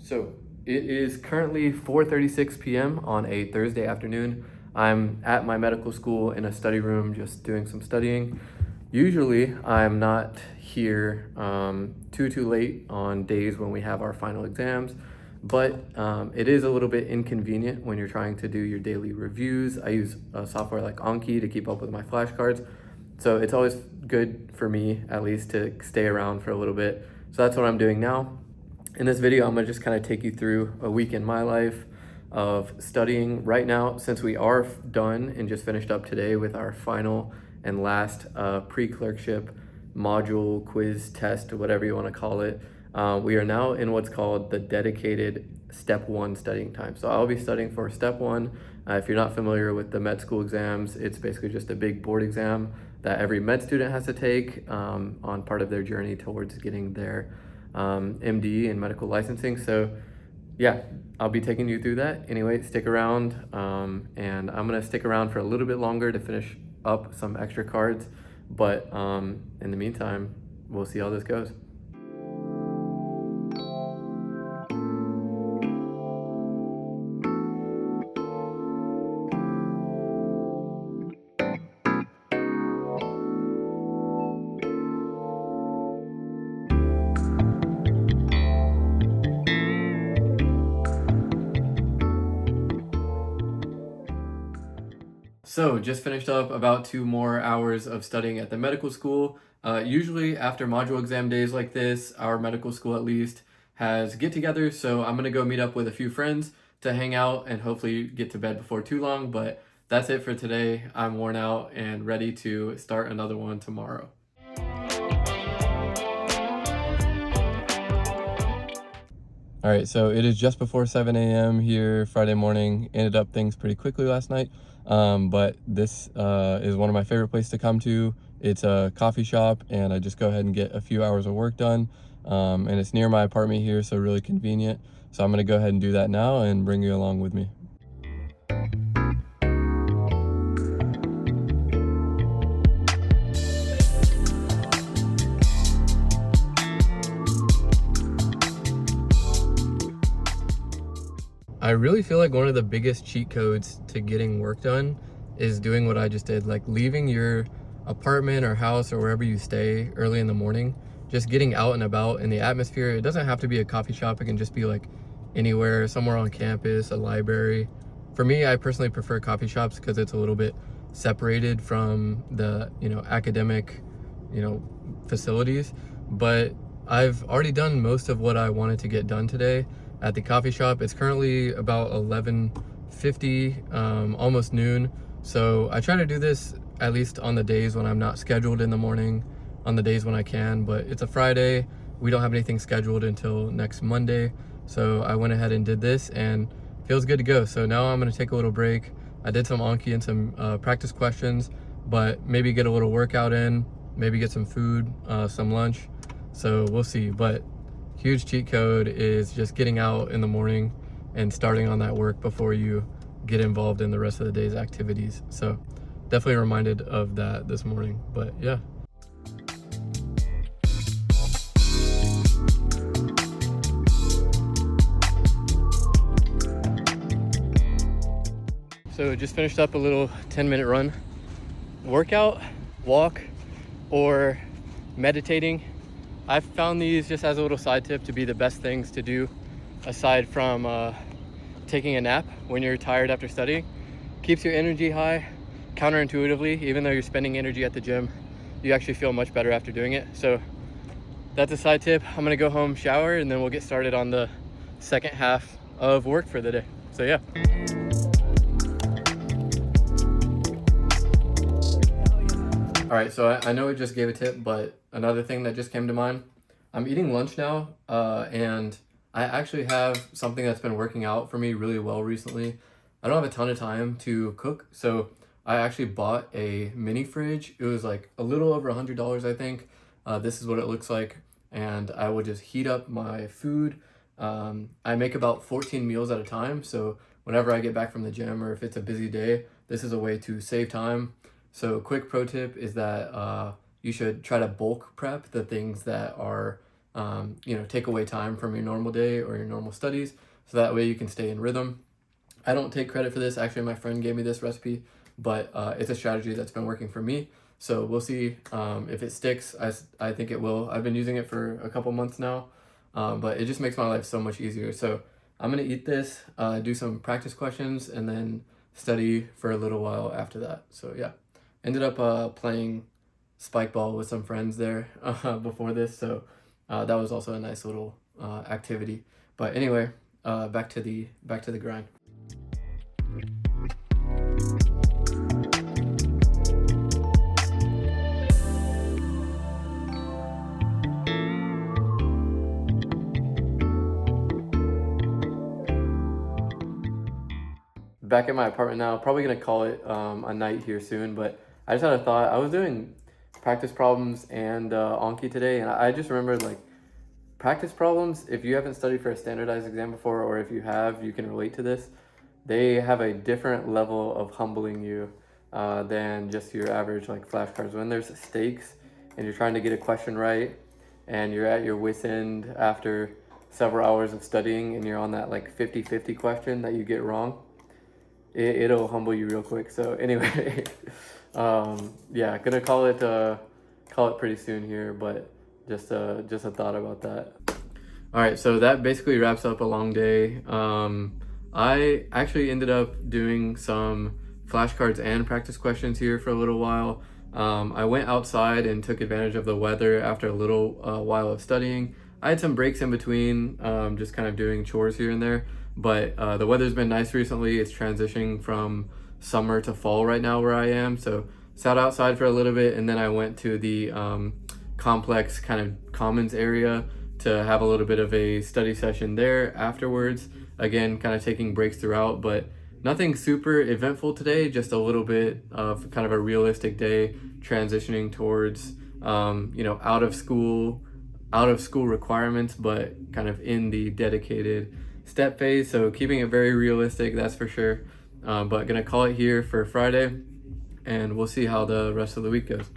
So it is currently 4:36 p.m. on a Thursday afternoon. I'm at my medical school in a study room just doing some studying. Usually I'm not here too late on days when we have our final exams, but it is a little bit inconvenient when you're trying to do your daily reviews. I use a software like Anki to keep up with my flashcards. So it's always good for me, at least, to stay around for a little bit. So that's what I'm doing now. In this video, I'm gonna just kind of take you through a week in my life of studying. Right now, since we are done and just finished up today with our final and last pre-clerkship module, quiz, test, whatever you want to call it, we are now in what's called the dedicated step one studying time. So I'll be studying for step one. If you're not familiar with the med school exams, it's basically just a big board exam that every med student has to take on part of their journey towards getting their MD and medical licensing. So yeah, I'll be taking you through that. Anyway, stick around, and I'm gonna stick around for a little bit longer to finish up some extra cards. But in the meantime, we'll see how this goes. So just finished up about 2 more hours of studying at the medical school. Usually after module exam days like this, our medical school at least has get-togethers. So I'm gonna go meet up with a few friends to hang out and hopefully get to bed before too long. But that's it for today. I'm worn out and ready to start another one tomorrow. All right, so it is just before 7 a.m. here Friday morning. Ended up things pretty quickly last night, but this is one of my favorite places to come to. It's a coffee shop, and I just go ahead and get a few hours of work done, and it's near my apartment here, so really convenient. So I'm gonna go ahead and do that now and bring you along with me. I really feel like one of the biggest cheat codes to getting work done is doing what I just did, like leaving your apartment or house or wherever you stay early in the morning, just getting out and about in the atmosphere. It doesn't have to be a coffee shop. It can just be like anywhere, somewhere on campus, a library. For me, I personally prefer coffee shops because it's a little bit separated from the, academic, facilities. But I've already done most of what I wanted to get done today at the coffee shop. It's currently about 11:50, almost noon. So I try to do this at least on the days when I'm not scheduled in the morning, on the days when I can, but it's a Friday. We don't have anything scheduled until next Monday. So I went ahead and did this and feels good to go. So now I'm gonna take a little break. I did some Anki and some practice questions, but maybe get a little workout in, maybe get some food, some lunch. So we'll see, but huge cheat code is just getting out in the morning and starting on that work before you get involved in the rest of the day's activities. So definitely reminded of that this morning, but yeah. So just finished up a little 10-minute run. Workout, walk, or meditating. I've found these, just as a little side tip, to be the best things to do aside from taking a nap when you're tired after studying. Keeps your energy high. Counterintuitively, even though you're spending energy at the gym, you actually feel much better after doing it. So that's a side tip. I'm gonna go home, shower, and then we'll get started on the second half of work for the day. So yeah. All right, so I know I just gave a tip, but another thing that just came to mind, I'm eating lunch now, and I actually have something that's been working out for me really well recently. I don't have a ton of time to cook, so I actually bought a mini fridge. It was like a little over $100, I think. This is what it looks like, and I will just heat up my food. I make about 14 meals at a time, so whenever I get back from the gym or if it's a busy day, this is a way to save time. So quick pro tip is that you should try to bulk prep the things that are take away time from your normal day or your normal studies, so that way you can stay in rhythm. I don't take credit for this. Actually, my friend gave me this recipe, but it's a strategy that's been working for me. So we'll see if it sticks. I think it will. I've been using it for a couple months now, but it just makes my life so much easier. So I'm gonna eat this, do some practice questions, and then study for a little while after that. So yeah, ended up playing spike ball with some friends there before this. So that was also a nice little activity. But anyway, back to the grind. Back at my apartment now, probably gonna call it a night here soon, but I just had a thought. I was doing practice problems and Anki today, and I just remembered, like, practice problems, if you haven't studied for a standardized exam before, or if you have, you can relate to this. They have a different level of humbling you than just your average like flashcards. When there's stakes and you're trying to get a question right and you're at your wit's end after several hours of studying and you're on that like 50-50 question that you get wrong, it'll humble you real quick. So anyway, yeah, gonna call it pretty soon here, but just a thought about that. All right, so that basically wraps up a long day. I actually ended up doing some flashcards and practice questions here for a little while. I went outside and took advantage of the weather after a little while of studying. I had some breaks in between, just kind of doing chores here and there, but the weather's been nice recently. It's transitioning from summer to fall right now where I am. So sat outside for a little bit, and then I went to the complex kind of commons area to have a little bit of a study session there afterwards. Again, kind of taking breaks throughout, but nothing super eventful today, just a little bit of kind of a realistic day transitioning towards, out of school requirements, but kind of in the dedicated step phase. So keeping it very realistic, that's for sure. But gonna call it here for Friday, and we'll see how the rest of the week goes.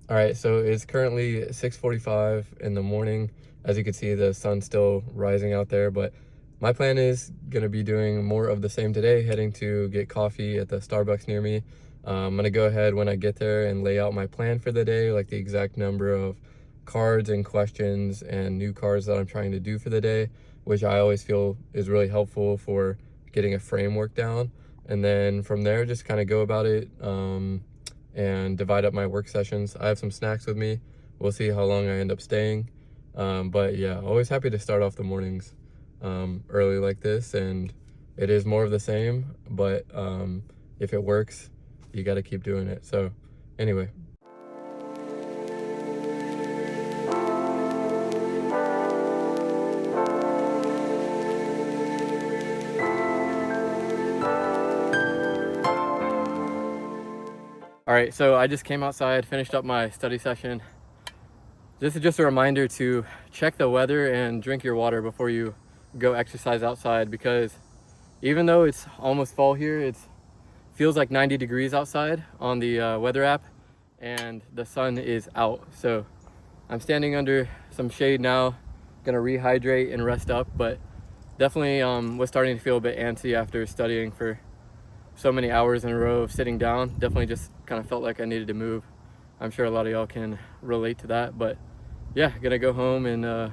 All right, so it's currently 6:45 in the morning. As you can see, the sun's still rising out there, but my plan is gonna be doing more of the same today, heading to get coffee at the Starbucks near me. I'm gonna go ahead when I get there and lay out my plan for the day, like the exact number of cards and questions and new cards that I'm trying to do for the day, which I always feel is really helpful for getting a framework down. And then from there, just kind of go about it and divide up my work sessions. I have some snacks with me. We'll see how long I end up staying. But yeah, always happy to start off the mornings early like this, and it is more of the same, but if it works, you got to keep doing it. So anyway. All right, so I just came outside, finished up my study session. This is just a reminder to check the weather and drink your water before you go exercise outside, because even though it's almost fall here, it feels like 90 degrees outside on the weather app, and the sun is out. So I'm standing under some shade now, gonna rehydrate and rest up, but definitely was starting to feel a bit antsy after studying for so many hours in a row of sitting down. Definitely just kind of felt like I needed to move. I'm sure a lot of y'all can relate to that, but yeah, gonna go home and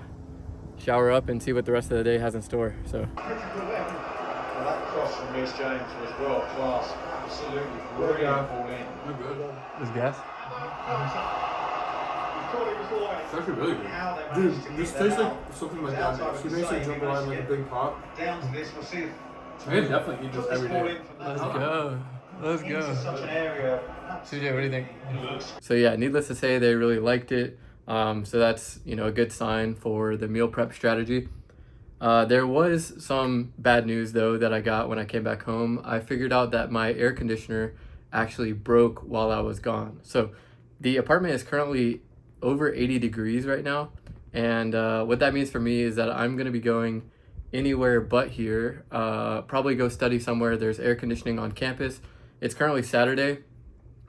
shower up and see what the rest of the day has in store. So. Well, that cross from Reece James was world class. Absolutely brilliant ball in. We're good. There's gas. It's actually really good. Dude, this tastes like something like that. She makes a jambalaya in like a big pot. Down to this, we'll see. I can definitely eat this every day. Let's go. Let's go. Such an area. CJ, what do you think? So yeah, needless to say, they really liked it. So that's, a good sign for the meal prep strategy. There was some bad news though that I got when I came back home. I figured out that my air conditioner actually broke while I was gone. So the apartment is currently over 80 degrees right now. And what that means for me is that I'm gonna be going anywhere but here. Probably go study somewhere. There's air conditioning on campus. It's currently Saturday,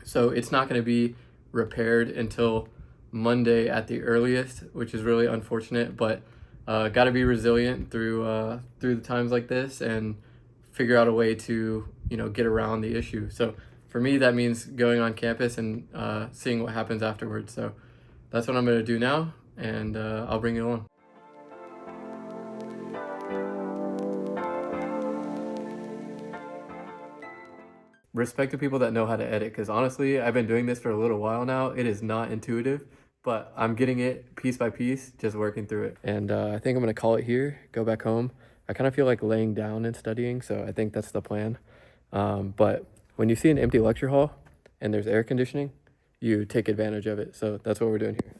so it's not gonna be repaired until Monday at the earliest, which is really unfortunate, but got to be resilient through the times like this and figure out a way to, get around the issue. So for me, that means going on campus and seeing what happens afterwards. So that's what I'm going to do now, and I'll bring you along. Respect to people that know how to edit, because honestly, I've been doing this for a little while now. It is not intuitive, but I'm getting it piece by piece, just working through it. And I think I'm going to call it here, go back home. I kind of feel like laying down and studying, so I think that's the plan. But when you see an empty lecture hall and there's air conditioning, you take advantage of it. So that's what we're doing here.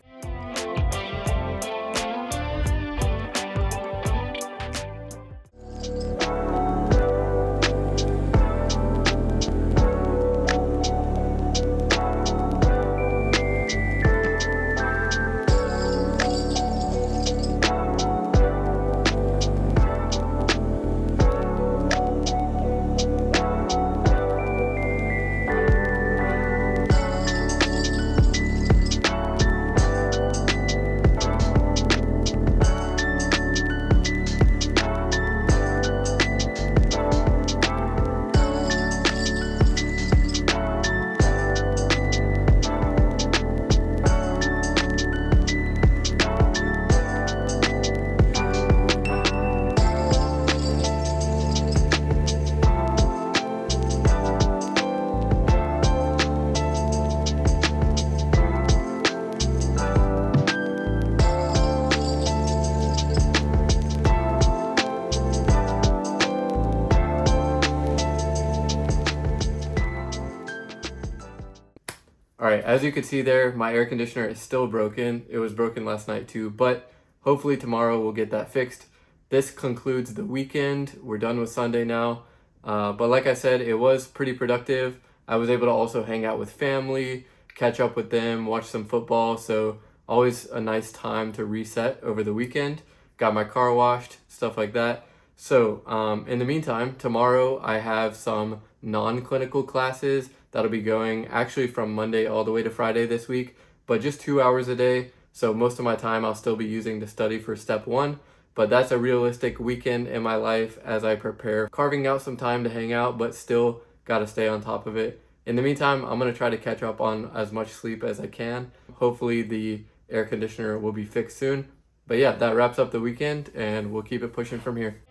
All right, as you can see there, my air conditioner is still broken. It was broken last night too, but hopefully tomorrow we'll get that fixed. This concludes the weekend. We're done with Sunday now. But like I said, it was pretty productive. I was able to also hang out with family, catch up with them, watch some football. So always a nice time to reset over the weekend. Got my car washed, stuff like that. So in the meantime, tomorrow I have some non-clinical classes that'll be going actually from Monday all the way to Friday this week, but just 2 hours a day. So most of my time I'll still be using to study for step 1, but that's a realistic weekend in my life as I prepare, carving out some time to hang out, but still gotta stay on top of it. In the meantime, I'm gonna try to catch up on as much sleep as I can. Hopefully the air conditioner will be fixed soon. But yeah, that wraps up the weekend and we'll keep it pushing from here.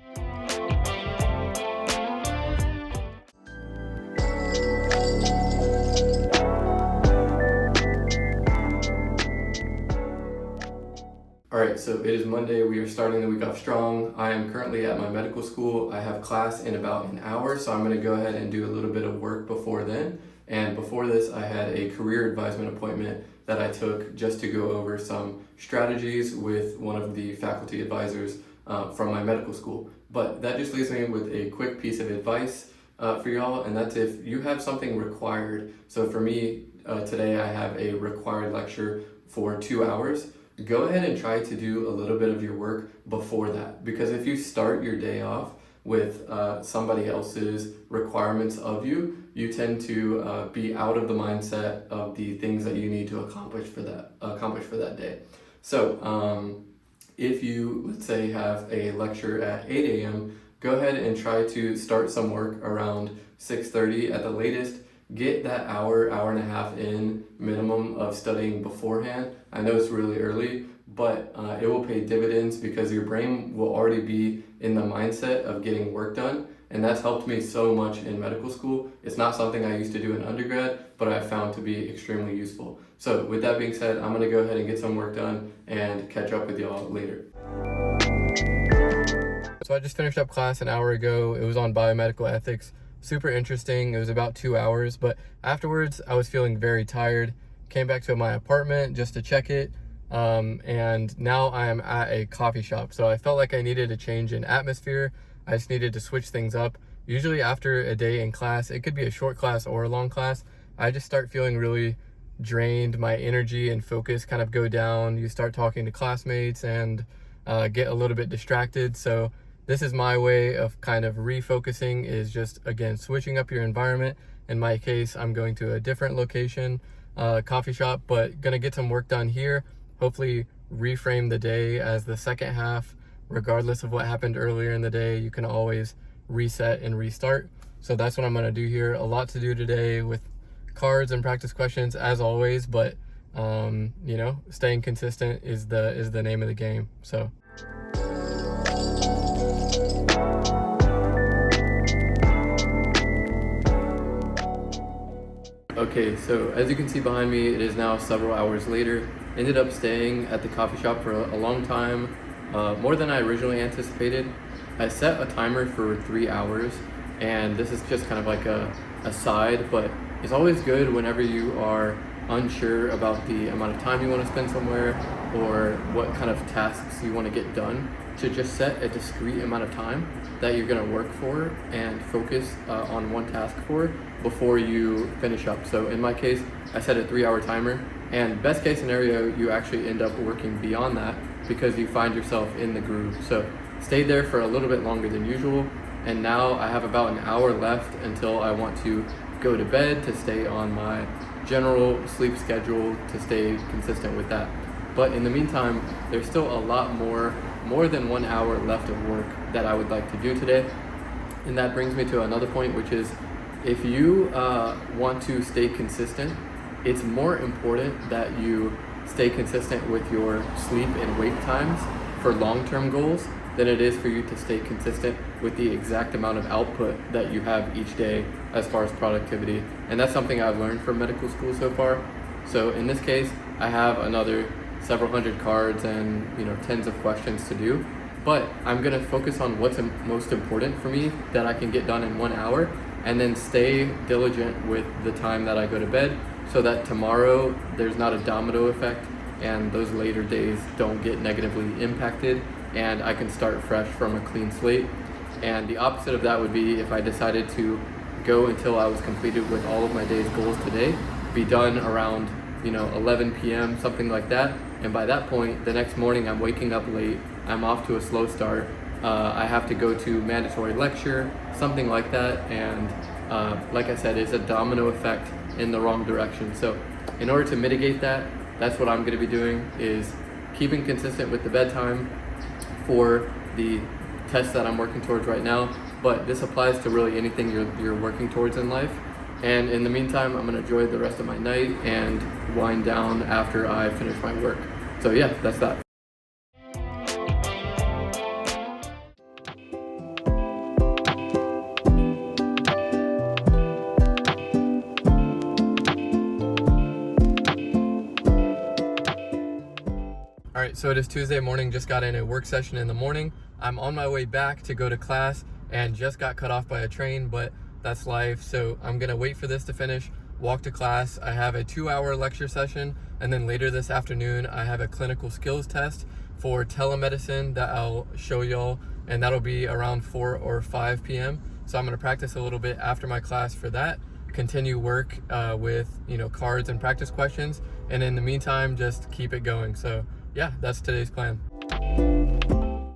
All right, so it is Monday. We are starting the week off strong. I am currently at my medical school. I have class in about an hour, so I'm gonna go ahead and do a little bit of work before then. And before this, I had a career advisement appointment that I took just to go over some strategies with one of the faculty advisors from my medical school. But that just leaves me with a quick piece of advice for y'all, and that's if you have something required. So for me, today I have a required lecture for 2 hours. Go ahead and try to do a little bit of your work before that, because if you start your day off with somebody else's requirements of you, you tend to be out of the mindset of the things that you need to accomplish for that day. So if you, let's say, have a lecture at 8 a.m., go ahead and try to start some work around 6:30 at the latest. Get that hour and a half in minimum of studying beforehand. I know it's really early, but it will pay dividends because your brain will already be in the mindset of getting work done. And that's helped me so much in medical school. It's not something I used to do in undergrad, but I found to be extremely useful. So with that being said, I'm gonna go ahead and get some work done and catch up with y'all later. So I just finished up class an hour ago. It was on biomedical ethics. Super interesting. It was about 2 hours, but afterwards I was feeling very tired. Came back to my apartment just to check it. And now I am at a coffee shop. So I felt like I needed a change in atmosphere. I just needed to switch things up. Usually after a day in class, it could be a short class or a long class, I just start feeling really drained. My energy and focus kind of go down. You start talking to classmates and get a little bit distracted. So this is my way of kind of refocusing, is just, again, switching up your environment. In my case, I'm going to a different location coffee shop, but gonna get some work done here. Hopefully reframe the day as the second half. Regardless of what happened earlier in the day, you can always reset and restart. So that's what I'm gonna do here. A lot to do today with cards and practice questions as always, but you know, staying consistent is the name of the game. So okay, so as you can see behind me, it is now several hours later. Ended up staying at the coffee shop for a long time, more than I originally anticipated. I set a timer for 3 hours, and this is just kind of like a side, but it's always good whenever you are unsure about the amount of time you want to spend somewhere or what kind of tasks you want to get done, to just set a discrete amount of time that you're going to work for and focus on one task for before you finish up. So in my case, I set a 3-hour timer, and best case scenario, you actually end up working beyond that because you find yourself in the groove. So stayed there for a little bit longer than usual, and now I have about an hour left until I want to go to bed to stay on my general sleep schedule to stay consistent with that. But in the meantime, there's still a lot more than 1 hour left of work that I would like to do today. And that brings me to another point, which is if you want to stay consistent, it's more important that you stay consistent with your sleep and wake times for long-term goals than it is for you to stay consistent with the exact amount of output that you have each day as far as productivity. And that's something I've learned from medical school so far. So in this case, I have another several hundred cards and tens of questions to do, but I'm gonna focus on what's most important for me that I can get done in 1 hour, and then stay diligent with the time that I go to bed so that tomorrow there's not a domino effect and those later days don't get negatively impacted, and I can start fresh from a clean slate. And the opposite of that would be if I decided to go until I was completed with all of my day's goals today, be done around 11 p.m., something like that. And by that point, the next morning I'm waking up late, I'm off to a slow start, I have to go to mandatory lecture, something like that. And like I said, it's a domino effect in the wrong direction. So in order to mitigate that, that's what I'm gonna be doing, is keeping consistent with the bedtime for the test that I'm working towards right now. But this applies to really anything you're working towards in life. And in the meantime, I'm gonna enjoy the rest of my night and wind down after I finish my work. So yeah, that's that. All right, so it is Tuesday morning, just got in a work session in the morning. I'm on my way back to go to class and just got cut off by a train, but that's life. So I'm gonna wait for this to finish, walk to class. I have a 2-hour lecture session, and then later this afternoon, I have a clinical skills test for telemedicine that I'll show y'all, and that'll be around 4 or 5 p.m. So I'm gonna practice a little bit after my class for that, continue work with cards and practice questions, and in the meantime, just keep it going. So yeah, that's today's plan.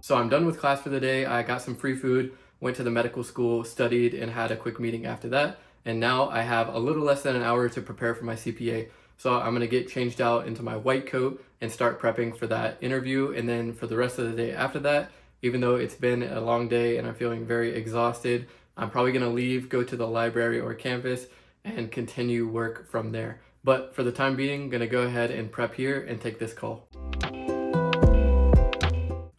So I'm done with class for the day. I got some free food, went to the medical school, studied, and had a quick meeting after that. And now I have a little less than an hour to prepare for my CPA. So I'm gonna get changed out into my white coat and start prepping for that interview. And then for the rest of the day after that, even though it's been a long day and I'm feeling very exhausted, I'm probably gonna leave, go to the library or campus, and continue work from there. But for the time being, gonna go ahead and prep here and take this call.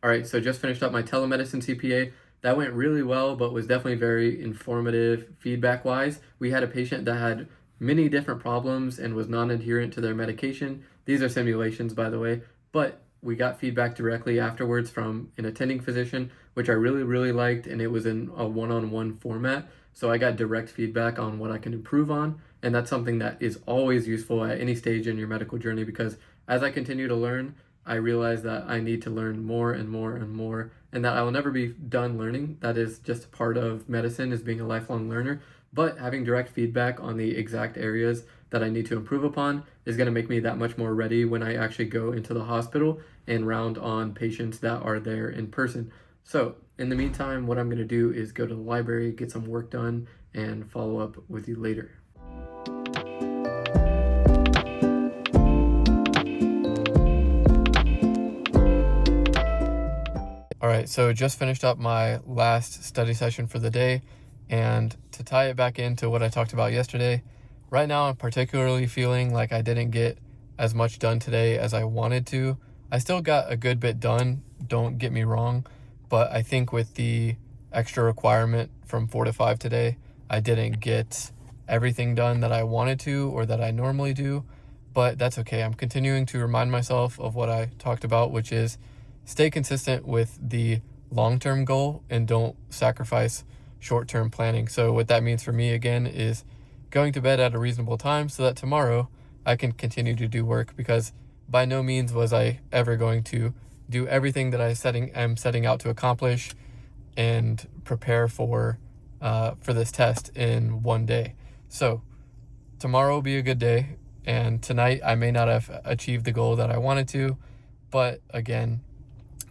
All right, so just finished up my telemedicine CPA. That went really well, but was definitely very informative feedback-wise. We had a patient that had many different problems and was non-adherent to their medication. These are simulations, by the way, but we got feedback directly afterwards from an attending physician, which I really, really liked, and it was in a one-on-one format. So I got direct feedback on what I can improve on, and that's something that is always useful at any stage in your medical journey, because as I continue to learn, I realize that I need to learn more and more and more, and that I will never be done learning. That is just a part of medicine, is being a lifelong learner. But having direct feedback on the exact areas that I need to improve upon is going to make me that much more ready when I actually go into the hospital and round on patients that are there in person. So in the meantime, what I'm going to do is go to the library, get some work done, and follow up with you later. All right, so just finished up my last study session for the day, and to tie it back into what I talked about yesterday, right now I'm particularly feeling like I didn't get as much done today as I wanted to. I still got a good bit done, don't get me wrong, but I think with the extra requirement from 4 to 5 today, I didn't get everything done that I wanted to or that I normally do, but that's okay. I'm continuing to remind myself of what I talked about, which is stay consistent with the long-term goal and don't sacrifice short-term planning. So what that means for me again is going to bed at a reasonable time so that tomorrow I can continue to do work, because by no means was I ever going to do everything that I'm setting out to accomplish and prepare for this test in one day. So tomorrow will be a good day, and tonight I may not have achieved the goal that I wanted to, but again,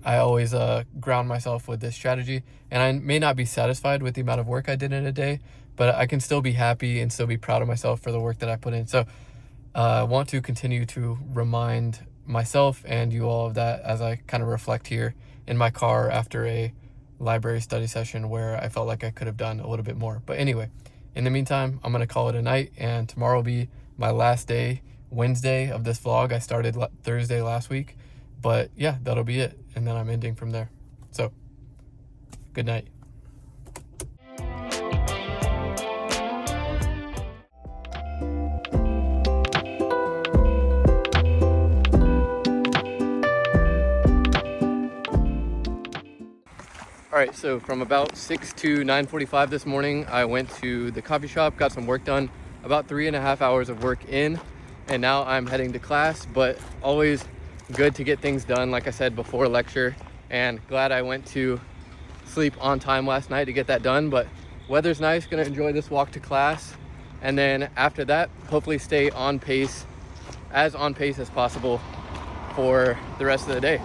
I always ground myself with this strategy, and I may not be satisfied with the amount of work I did in a day, but I can still be happy and still be proud of myself for the work that I put in. So I want to continue to remind myself and you all of that as I kind of reflect here in my car after a library study session where I felt like I could have done a little bit more. But anyway, in the meantime, I'm going to call it a night, and tomorrow will be my last day, Wednesday, of this vlog. I started Thursday last week, but yeah, that'll be it. And then I'm ending from there. So, good night. All right, so from about 6 to 9:45 this morning, I went to the coffee shop, got some work done, about 3.5 hours of work in, and now I'm heading to class. But always good to get things done, like I said, before lecture, and glad I went to sleep on time last night to get that done. But weather's nice, gonna enjoy this walk to class, and then after that, hopefully stay on pace as possible for the rest of the day.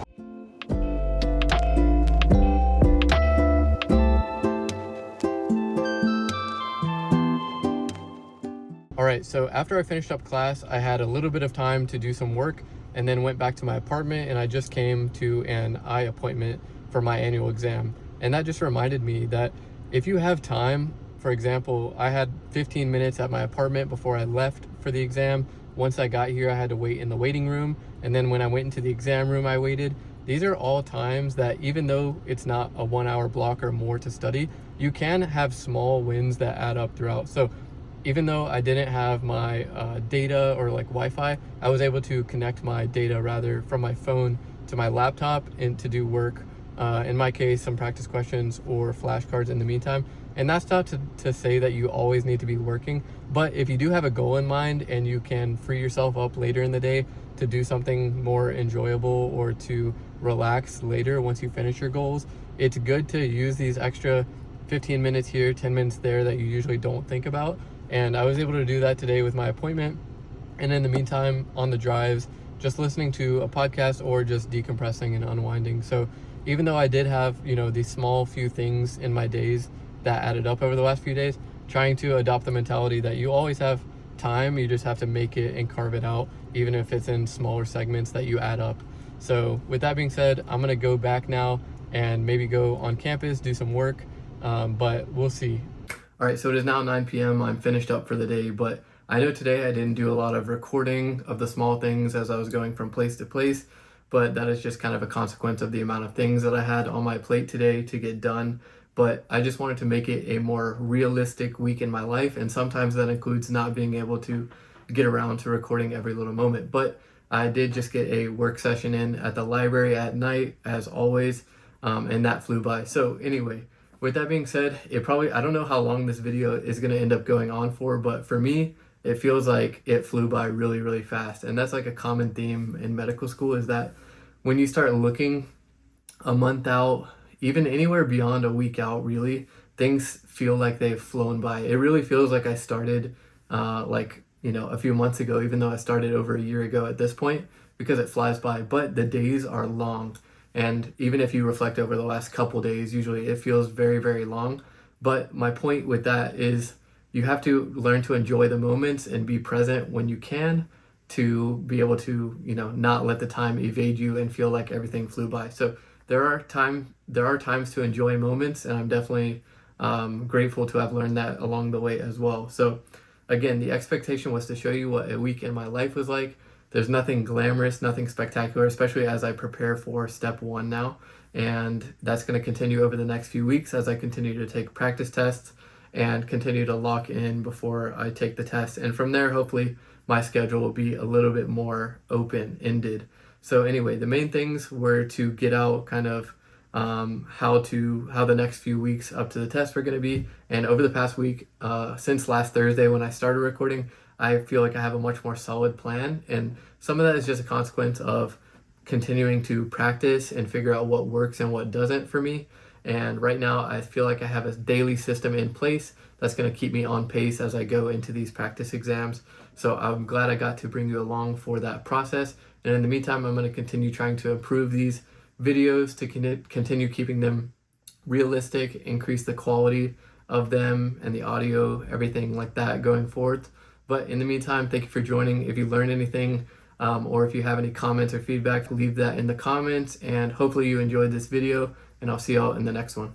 All right, so after I finished up class, I had a little bit of time to do some work and then went back to my apartment, and I just came to an eye appointment for my annual exam. And that just reminded me that if you have time, for example, I had 15 minutes at my apartment before I left for the exam. Once I got here, I had to wait in the waiting room. And then when I went into the exam room, I waited. These are all times that, even though it's not a 1 hour block or more to study, you can have small wins that add up throughout. So even though I didn't have my data or like Wi-Fi, I was able to connect my data rather from my phone to my laptop and to do work. In my case, some practice questions or flashcards in the meantime. And that's not to say that you always need to be working, but if you do have a goal in mind and you can free yourself up later in the day to do something more enjoyable or to relax later once you finish your goals, it's good to use these extra 15 minutes here, 10 minutes there that you usually don't think about. And I was able to do that today with my appointment. And in the meantime, on the drives, just listening to a podcast or just decompressing and unwinding. So even though I did have, these small few things in my days that added up over the last few days, trying to adopt the mentality that you always have time, you just have to make it and carve it out, even if it's in smaller segments that you add up. So with that being said, I'm going to go back now and maybe go on campus, do some work, but we'll see. All right, so it is now 9 p.m. I'm finished up for the day, but I know today I didn't do a lot of recording of the small things as I was going from place to place, but that is just kind of a consequence of the amount of things that I had on my plate today to get done. But I just wanted to make it a more realistic week in my life, and sometimes that includes not being able to get around to recording every little moment. But I did just get a work session in at the library at night, as always, and that flew by. So anyway, with that being said, I don't know how long this video is going to end up going on for, but for me, it feels like it flew by really, really fast. And that's like a common theme in medical school, is that when you start looking a month out, even anywhere beyond a week out, really, things feel like they've flown by. It really feels like I started a few months ago, even though I started over a year ago at this point, because it flies by. But the days are long. And even if you reflect over the last couple days, usually it feels very, very long. But my point with that is you have to learn to enjoy the moments and be present when you can, to be able to, not let the time evade you and feel like everything flew by. So there are times to enjoy moments, and I'm definitely grateful to have learned that along the way as well. So again, the expectation was to show you what a week in my life was like. There's nothing glamorous, nothing spectacular, especially as I prepare for step 1 now. And that's going to continue over the next few weeks as I continue to take practice tests and continue to lock in before I take the test. And from there, hopefully, my schedule will be a little bit more open-ended. So anyway, the main things were to get out kind of how the next few weeks up to the test were going to be. And over the past week, since last Thursday when I started recording, I feel like I have a much more solid plan. And some of that is just a consequence of continuing to practice and figure out what works and what doesn't for me. And right now, I feel like I have a daily system in place that's going to keep me on pace as I go into these practice exams. So I'm glad I got to bring you along for that process. And in the meantime, I'm going to continue trying to improve these videos to continue keeping them realistic, increase the quality of them and the audio, everything like that going forward. But in the meantime, thank you for joining. If you learned anything, or if you have any comments or feedback, leave that in the comments. And hopefully you enjoyed this video, and I'll see y'all in the next one.